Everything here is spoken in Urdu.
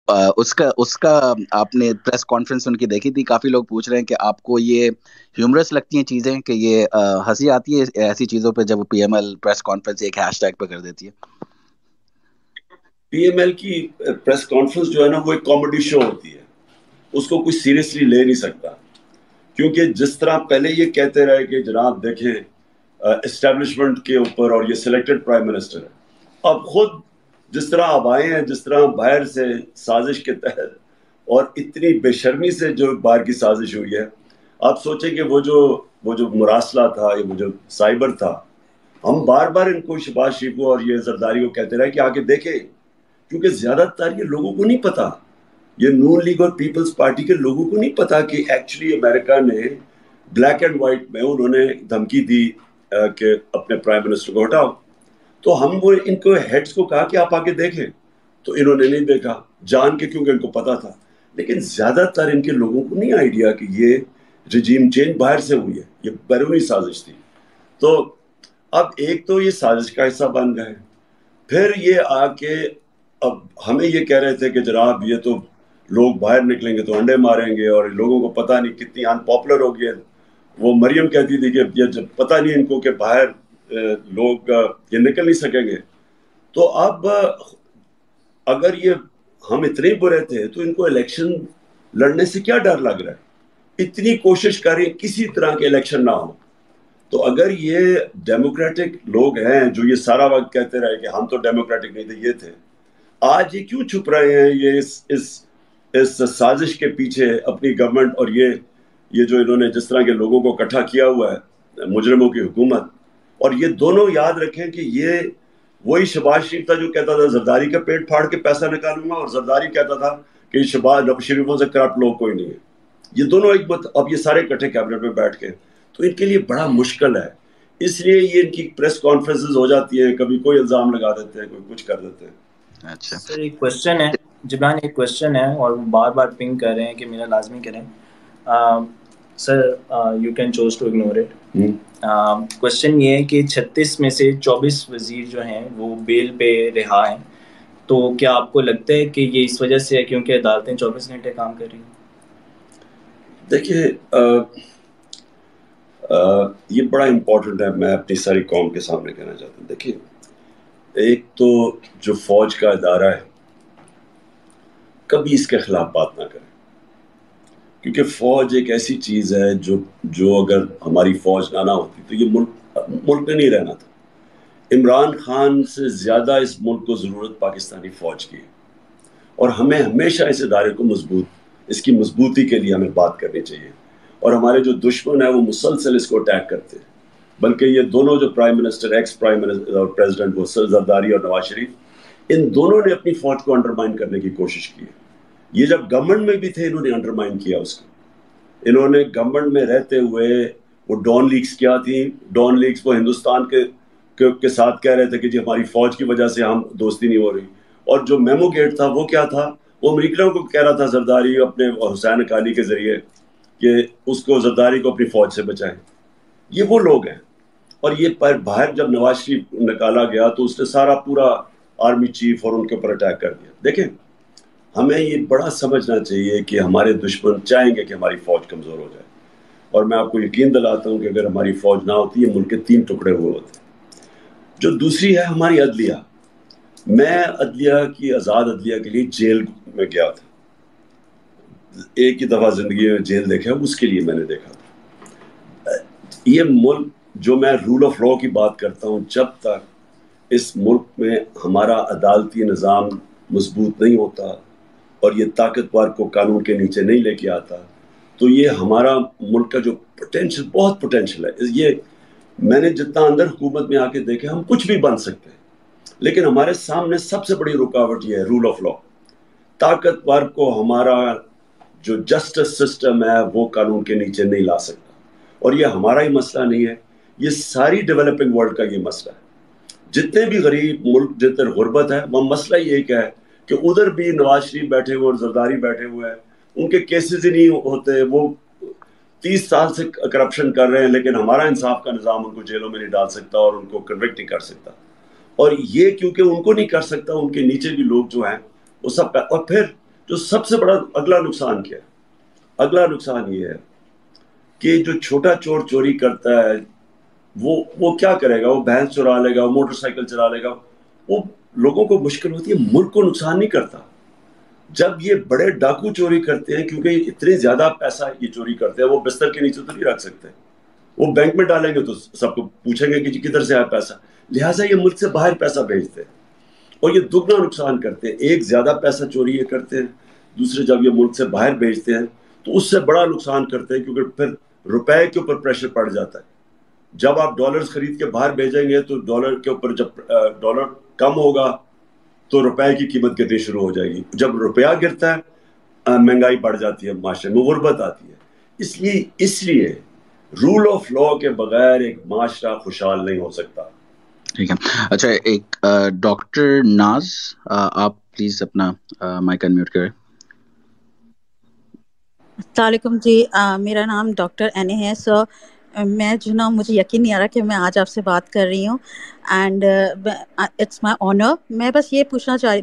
اس کا آپ نے پریس کانفرنس ان کی دیکھی تھی؟ کافی لوگ پوچھ رہے ہیں کہ آپ کو یہ ہیومرس لگتی ہیں چیزیں، کہ یہ ہنسی آتی ہے ایسی چیزوں پہ جب P M L press conference ایک ہیش ٹیگ پہ کر دیتی ہے؟ پی ایم ایل کی پریس کانفرنس جو ہے نا وہ ایک کامیڈی شو ہوتی ہے، اس کو کوئی سیریسلی لے نہیں سکتا، کیونکہ جس طرح پہلے یہ کہتے رہے کہ جناب دیکھیں اسٹیبلشمنٹ کے اوپر اور یہ سلیکٹڈ پرائم منسٹر ہے، اب خود جس طرح اب آئے ہیں، جس طرح باہر سے سازش کے تحت اور اتنی بے شرمی سے جو باہر کی سازش ہوئی ہے، آپ سوچیں کہ وہ جو مراسلہ تھا، وہ جو سائبر تھا، ہم بار بار ان کو شہباز شریف کو اور یہ زرداری کو کہتے رہے کہ آگے دیکھیں، کیونکہ زیادہ تر یہ لوگوں کو نہیں پتا، یہ نون لیگ اور پیپلز پارٹی کے لوگوں کو نہیں پتا کہ ایکچولی امریکہ نے بلیک اینڈ وائٹ میں انہوں نے دھمکی دی کہ اپنے پرائم منسٹر کو ہٹاؤ، تو ہم وہ ان کو ہیڈز کو کہا کہ آپ آگے دیکھیں، تو انہوں نے نہیں دیکھا جان کے، کیونکہ ان کو پتا تھا، لیکن زیادہ تر ان کے لوگوں کو نہیں آئیڈیا کہ یہ رجیم چینج باہر سے ہوئی ہے، یہ بیرونی سازش تھی۔ تو اب ایک تو یہ سازش کا حصہ بن گئے، پھر یہ آ کے اب ہمیں یہ کہہ رہے تھے کہ جناب یہ تو لوگ باہر نکلیں گے تو انڈے ماریں گے، اور لوگوں کو پتہ نہیں کتنی ان پاپولر ہو گئی ہے۔ وہ مریم کہتی تھی کہ یہ جب پتہ نہیں ان کو کہ باہر لوگ یہ نکل نہیں سکیں گے، تو اب اگر یہ ہم اتنے برے تھے تو ان کو الیکشن لڑنے سے کیا ڈر لگ رہا ہے؟ اتنی کوشش کریں کسی طرح کے الیکشن نہ ہو، تو اگر یہ ڈیموکریٹک لوگ ہیں جو یہ سارا وقت کہتے رہے کہ ہم تو ڈیموکریٹک نہیں تھے، یہ تھے، آج یہ کیوں چھپ رہے ہیں؟ یہ اس سازش کے پیچھے اپنی گورنمنٹ اور یہ جو انہوں نے جس طرح کے لوگوں کو اکٹھا کیا ہوا ہے، مجرموں کی حکومت، اور یہ دونوں یاد رکھیں کہ یہ وہی شہباز شریف تھا جو کہتا تھا زرداری کا پیٹ پھاڑ کے پیسہ نکالوں گا، اور زرداری کہتا تھا کہ شہباز شریفوں سے کرپٹ لوگ کوئی نہیں ہے، یہ دونوں ایک بات، اب یہ سارے اکٹھے کیبنٹ میں بیٹھ کے، تو ان کے لیے بڑا مشکل ہے، اس لیے یہ ان کی پریس کانفرنسز ہو جاتی ہیں، کبھی کوئی الزام لگا دیتے ہیں، کوئی کچھ کر دیتے ہیں۔ اچھا سر ایک کوشچن ہے جبران، ایک کوشچن ہے اور بار بار پنگ کر رہے ہیں کہ میرا لازمی کریں sir, you can choose to ignore it. Question یہ ہے کہ 36 میں سے 24 وزیر جو ہیں وہ بیل پہ رہا ہیں، تو کیا آپ کو لگتا ہے کہ یہ اس وجہ سے ہے کیونکہ عدالتیں 24 گھنٹے کام کر رہی ہیں؟ دیکھیے یہ بڑا امپورٹنٹ ہے، میں اپنی ساری قوم کے سامنے کہنا چاہتا ہوں۔ دیکھیے ایک تو جو فوج کا ادارہ ہے، کبھی اس کے خلاف بات نہ کریں، کیونکہ فوج ایک ایسی چیز ہے جو اگر ہماری فوج نہ ہوتی تو یہ ملک میں نہیں رہنا تھا۔ عمران خان سے زیادہ اس ملک کو ضرورت پاکستانی فوج کی ہے، اور ہمیں ہمیشہ اس ادارے کو اس کی مضبوطی کے لیے ہمیں بات کرنی چاہیے، اور ہمارے جو دشمن ہیں وہ مسلسل اس کو اٹیک کرتے ہیں، بلکہ یہ دونوں جو prime minister, ex prime minister اور پریزیڈنٹ، وہ زرداری اور نواز شریف، ان دونوں نے اپنی فوج کو انڈرمائن کرنے کی کوشش کی ہے۔ یہ جب گورنمنٹ میں بھی تھے انہوں نے انڈرمائن کیا اس کو، انہوں نے گورنمنٹ میں رہتے ہوئے وہ ڈان لیگز کیا تھی، ڈان لیگز وہ ہندوستان کے ساتھ کہہ رہے تھے کہ جی ہماری فوج کی وجہ سے ہم دوستی نہیں ہو رہی، اور جو میمو گیٹ تھا وہ کیا تھا، وہ امریکیوں کو کہہ رہا تھا زرداری اپنے حسین اقانی کے ذریعے کہ اس کو زرداری کو اپنی فوج سے بچائیں۔ یہ وہ لوگ ہیں، اور یہ باہر جب نواز شریف نکالا گیا تو اس نے سارا پورا آرمی چیف اور ان کے اوپر اٹیک کر دیا۔ دیکھیں ہمیں یہ بڑا سمجھنا چاہیے کہ ہمارے دشمن چاہیں گے کہ ہماری فوج کمزور ہو جائے، اور میں آپ کو یقین دلاتا ہوں کہ اگر ہماری فوج نہ ہوتی یہ ملک کے 3 ٹکڑے ہوئے ہوتے۔ جو دوسری ہے ہماری عدلیہ، میں عدلیہ کی، آزاد عدلیہ کے لیے جیل میں گیا تھا، ایک ہی دفعہ زندگی میں جیل دیکھا، اس کے لیے میں نے دیکھا تھا۔ یہ ملک جو میں رول آف لا کی بات کرتا ہوں، جب تک اس ملک میں ہمارا عدالتی نظام مضبوط نہیں ہوتا اور یہ طاقتور کو قانون کے نیچے نہیں لے کے آتا، تو یہ ہمارا ملک کا جو پوٹینشل، بہت پوٹینشل ہے، یہ میں نے جتنا اندر حکومت میں آ کے دیکھے، ہم کچھ بھی بن سکتے ہیں، لیکن ہمارے سامنے سب سے بڑی رکاوٹ یہ ہے رول آف لا۔ طاقتور کو ہمارا جو جسٹس سسٹم ہے وہ قانون کے نیچے نہیں لا سکتا، اور یہ ہمارا ہی مسئلہ نہیں ہے، یہ ساری ڈیولپنگ ورلڈ کا یہ مسئلہ ہے۔ جتنے بھی غریب ملک جتنے غربت ہے، وہ مسئلہ یہ کہ ہے کہ ادھر بھی نواز شریف بیٹھے ہوئے اور زرداری بیٹھے ہوئے ہیں، ان کے کیسز ہی نہیں ہوتے، وہ 30 سال سے کرپشن کر رہے ہیں، لیکن ہمارا انصاف کا نظام ان کو جیلوں میں نہیں ڈال سکتا اور ان کو کنوکٹ نہیں کر سکتا، اور یہ کیونکہ ان کو نہیں کر سکتا، ان کے نیچے بھی لوگ جو ہیں وہ سب اور پھر جو سب سے بڑا اگلا نقصان کیا ہے؟ اگلا نقصان یہ ہے کہ جو چھوٹا چور چوری کرتا ہے وہ کیا کرے گا؟ وہ بھینس چرا لے گا، وہ موٹر سائیکل چرا لے گا، وہ لوگوں کو مشکل ہوتی ہے، ملک کو نقصان نہیں کرتا. جب یہ بڑے ڈاکو چوری کرتے ہیں، کیونکہ اتنے زیادہ پیسہ یہ چوری کرتے ہیں، وہ بستر کے نیچے تو نہیں رکھ سکتے، وہ بینک میں ڈالیں گے تو سب کو پوچھیں گے کہ جی کدھر سے آیا پیسہ، لہٰذا یہ ملک سے باہر پیسہ بھیجتے ہیں اور یہ دگنا نقصان کرتے ہیں. ایک زیادہ پیسہ چوری یہ کرتے ہیں، دوسرے جب یہ ملک سے باہر بھیجتے ہیں تو اس سے بڑا نقصان کرتے ہیں، کیونکہ پھر روپے کے اوپر پریشر پڑ جاتا ہے. جب آپ ڈالرز خرید کے باہر بھیجیں گے تو ڈالر کے اوپر جب ڈالر کم ہوگا تو روپے کی قیمت گرنی شروع ہو جائے گی. جب روپیہ گرتا ہے مہنگائی بڑھ جاتی ہے، معاشرے میں غربت آتی ہے. اس لیے رول آف لا کے بغیر ایک معاشرہ خوشحال نہیں ہو سکتا. ٹھیک ہے. اچھا، ایک ڈاکٹر ناز، آپ پلیز اپنا مائک انمیوٹ کریں. السلام علیکم جی، میرا نام ڈاکٹر این ہے. سو میں جو نا مجھے یقین نہیں آ رہا کہ میں آج آپ سے بات کر رہی ہوں، اینڈ اٹس مائی آنر. میں بس یہ پوچھنا چاہ